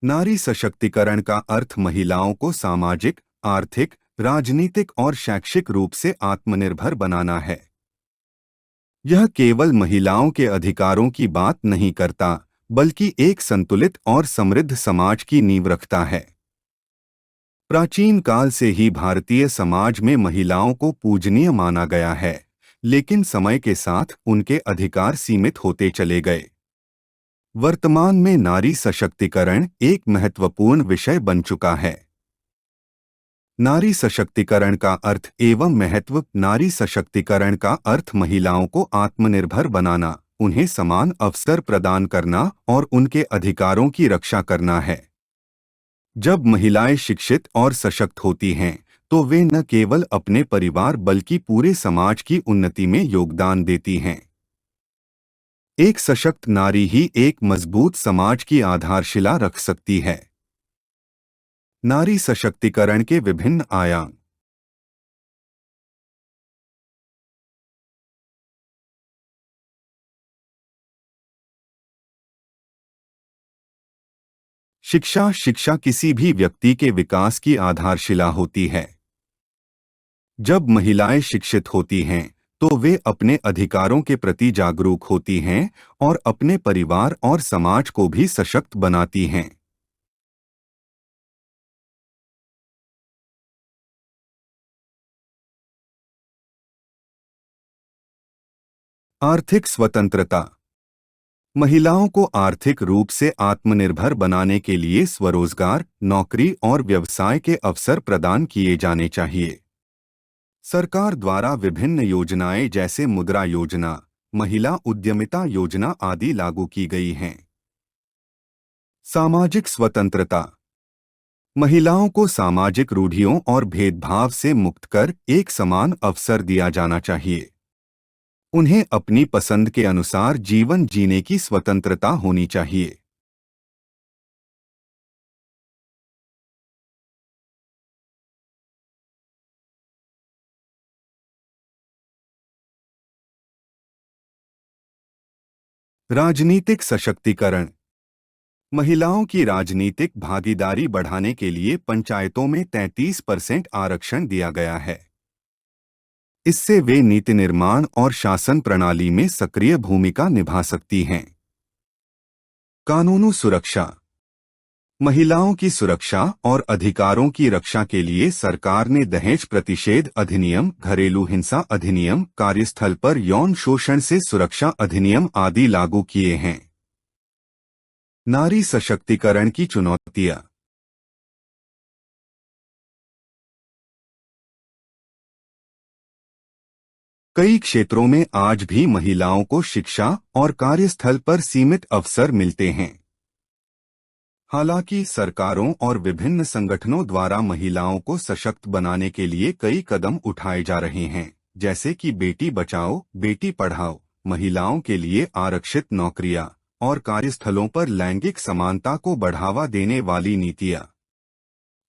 नारी सशक्तिकरण का अर्थ महिलाओं को सामाजिक, आर्थिक, राजनीतिक और शैक्षिक रूप से आत्मनिर्भर बनाना है। यह केवल महिलाओं के अधिकारों की बात नहीं करता, बल्कि एक संतुलित और समृद्ध समाज की नींव रखता है। प्राचीन काल से ही भारतीय समाज में महिलाओं को पूजनीय माना गया है, लेकिन समय के साथ उनके अधिकार सीमित होते चले गए। वर्तमान में नारी सशक्तिकरण एक महत्वपूर्ण विषय बन चुका है। नारी सशक्तिकरण का अर्थ एवं महत्व। नारी सशक्तिकरण का अर्थ महिलाओं को आत्मनिर्भर बनाना, उन्हें समान अवसर प्रदान करना और उनके अधिकारों की रक्षा करना है। जब महिलाएं शिक्षित और सशक्त होती हैं, तो वे न केवल अपने परिवार बल्कि पूरे समाज की उन्नति में योगदान देती हैं। एक सशक्त नारी ही एक मजबूत समाज की आधारशिला रख सकती है। नारी सशक्तिकरण के विभिन्न आयाम। शिक्षा किसी भी व्यक्ति के विकास की आधारशिला होती है। जब महिलाएं शिक्षित होती हैं, तो वे अपने अधिकारों के प्रति जागरूक होती हैं और अपने परिवार और समाज को भी सशक्त बनाती हैं। आर्थिक स्वतंत्रता। महिलाओं को आर्थिक रूप से आत्मनिर्भर बनाने के लिए स्वरोजगार, नौकरी और व्यवसाय के अवसर प्रदान किए जाने चाहिए। सरकार द्वारा विभिन्न योजनाएं जैसे मुद्रा योजना, महिला उद्यमिता योजना आदि लागू की गई हैं। सामाजिक स्वतंत्रता। महिलाओं को सामाजिक रूढ़ियों और भेदभाव से मुक्त कर एक समान अवसर दिया जाना चाहिए। उन्हें अपनी पसंद के अनुसार जीवन जीने की स्वतंत्रता होनी चाहिए। राजनीतिक सशक्तिकरण। महिलाओं की राजनीतिक भागीदारी बढ़ाने के लिए पंचायतों में 33% आरक्षण दिया गया है। इससे वे नीति निर्माण और शासन प्रणाली में सक्रिय भूमिका निभा सकती हैं। कानूनी सुरक्षा। महिलाओं की सुरक्षा और अधिकारों की रक्षा के लिए सरकार ने दहेज प्रतिषेध अधिनियम, घरेलू हिंसा अधिनियम, कार्यस्थल पर यौन शोषण से सुरक्षा अधिनियम आदि लागू किए हैं। नारी सशक्तिकरण की चुनौतियां। कई क्षेत्रों में आज भी महिलाओं को शिक्षा और कार्यस्थल पर सीमित अवसर मिलते हैं। हालांकि सरकारों और विभिन्न संगठनों द्वारा महिलाओं को सशक्त बनाने के लिए कई कदम उठाए जा रहे हैं, जैसे कि बेटी बचाओ, बेटी पढ़ाओ, महिलाओं के लिए आरक्षित नौकरियां और कार्यस्थलों पर लैंगिक समानता को बढ़ावा देने वाली नीतियां।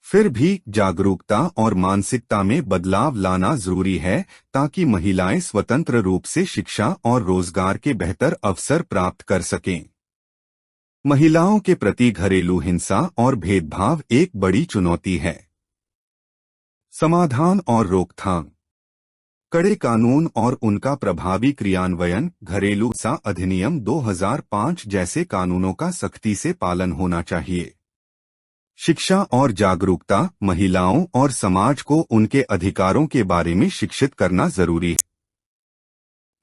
फिर भी जागरूकता और मानसिकता में बदलाव लाना जरूरी है, ताकि महिलाएं स्वतंत्र रूप से शिक्षा और रोजगार के बेहतर अवसर प्राप्त कर सकें। महिलाओं के प्रति घरेलू हिंसा और भेदभाव एक बड़ी चुनौती है। समाधान और रोकथाम। कड़े कानून और उनका प्रभावी क्रियान्वयन। घरेलू हिंसा अधिनियम 2005 जैसे कानूनों का सख्ती से पालन होना चाहिए। शिक्षा और जागरूकता। महिलाओं और समाज को उनके अधिकारों के बारे में शिक्षित करना जरूरी है।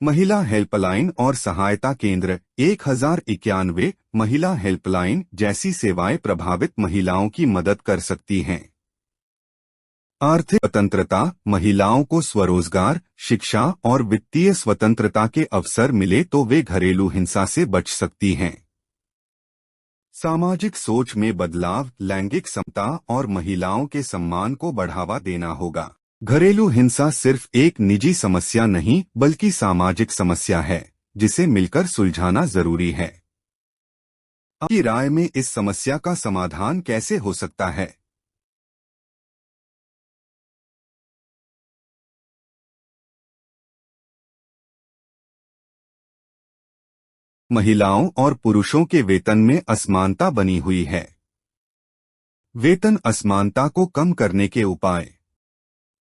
महिला हेल्पलाइन और सहायता केंद्र। 1091 महिला हेल्पलाइन जैसी सेवाएं प्रभावित महिलाओं की मदद कर सकती हैं। आर्थिक स्वतंत्रता। महिलाओं को स्वरोजगार, शिक्षा और वित्तीय स्वतंत्रता के अवसर मिले तो वे घरेलू हिंसा से बच सकती हैं। सामाजिक सोच में बदलाव। लैंगिक समता और महिलाओं के सम्मान को बढ़ावा देना होगा। घरेलू हिंसा सिर्फ एक निजी समस्या नहीं, बल्कि सामाजिक समस्या है, जिसे मिलकर सुलझाना जरूरी है। आपकी राय में इस समस्या का समाधान कैसे हो सकता है? महिलाओं और पुरुषों के वेतन में असमानता बनी हुई है। वेतन असमानता को कम करने के उपाय।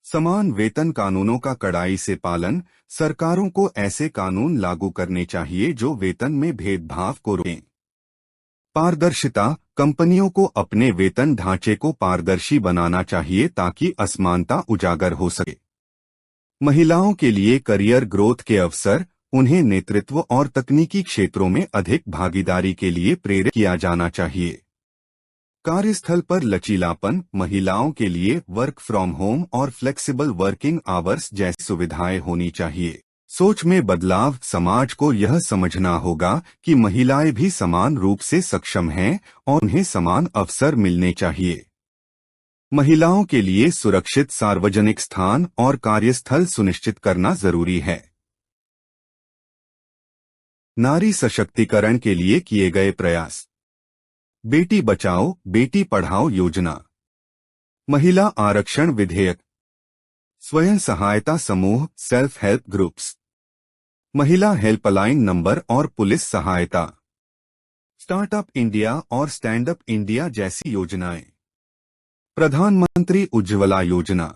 समान वेतन कानूनों का कड़ाई से पालन। सरकारों को ऐसे कानून लागू करने चाहिए जो वेतन में भेदभाव को रोकें। पारदर्शिता। कंपनियों को अपने वेतन ढांचे को पारदर्शी बनाना चाहिए ताकि असमानता उजागर हो सके। महिलाओं के लिए करियर ग्रोथ के अवसर। उन्हें नेतृत्व और तकनीकी क्षेत्रों में अधिक भागीदारी के लिए प्रेरित किया जाना चाहिए। कार्यस्थल पर लचीलापन। महिलाओं के लिए वर्क फ्रॉम होम और फ्लेक्सिबल वर्किंग आवर्स जैसी सुविधाएं होनी चाहिए। सोच में बदलाव। समाज को यह समझना होगा कि महिलाएं भी समान रूप से सक्षम हैं और उन्हें समान अवसर मिलने चाहिए। महिलाओं के लिए सुरक्षित सार्वजनिक स्थान और कार्यस्थल सुनिश्चित करना जरूरी है। नारी सशक्तिकरण के लिए किए गए प्रयास। बेटी बचाओ बेटी पढ़ाओ योजना, महिला आरक्षण विधेयक, स्वयं सहायता समूह सेल्फ हेल्प ग्रुप्स, महिला हेल्पलाइन नंबर और पुलिस सहायता, स्टार्टअप इंडिया और स्टैंड अप इंडिया जैसी योजनाएं, प्रधानमंत्री उज्ज्वला योजना।